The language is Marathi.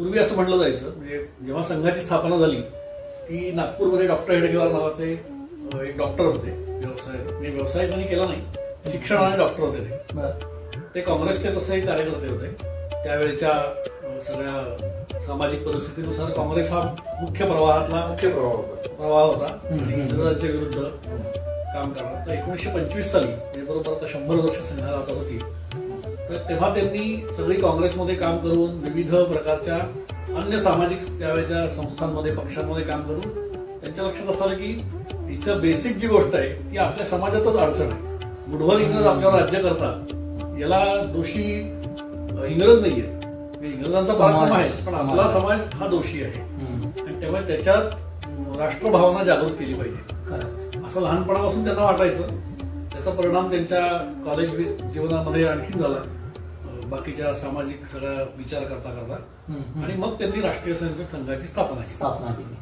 पूर्वी असं म्हटलं जायचं, म्हणजे जेव्हा संघाची स्थापना झाली की नागपूरमध्ये डॉक्टर हेडगेवार नावाचे एक डॉक्टर होते, व्यवसाय त्यांनी केला नाही, शिक्षण आणि डॉक्टर होते ते काँग्रेसचे तसे कार्यकर्ते होते. त्यावेळेच्या सगळ्या सामाजिक परिस्थितीनुसार काँग्रेस हा मुख्य प्रवाह होता आणि इंग्रजांच्या विरुद्ध काम करणार. तर 1925 साली म्हणजे बरोबर आता 100 वर्ष संघाला आता होती, तर तेव्हा त्यांनी सगळी काँग्रेसमध्ये काम करून विविध प्रकारच्या अन्य सामाजिक त्यावेळेच्या संस्थांमध्ये पक्षांमध्ये काम करून त्यांच्या लक्षात असं आलं की इथं बेसिक जी गोष्ट आहे ती आपल्या समाजातच अडचण आहे. मुठभर इंग्रज आपल्यावर राज्य करतात, याला दोषी इंग्रज नाहीये, इंग्रजांचा पराक्रम आहे, पण आपला समाज हा दोषी आहे आणि त्यामुळे त्याच्यात राष्ट्रभावना जागृत केली पाहिजे असं लहानपणापासून त्यांना वाटायचं. त्याचा परिणाम त्यांच्या कॉलेज जीवनामध्ये आणखी झाला, बाकीच्या सामाजिक सगळ्या विचार करता आणि मग त्यांनी राष्ट्रीय स्वयंसेवक संघाची स्थापना केली.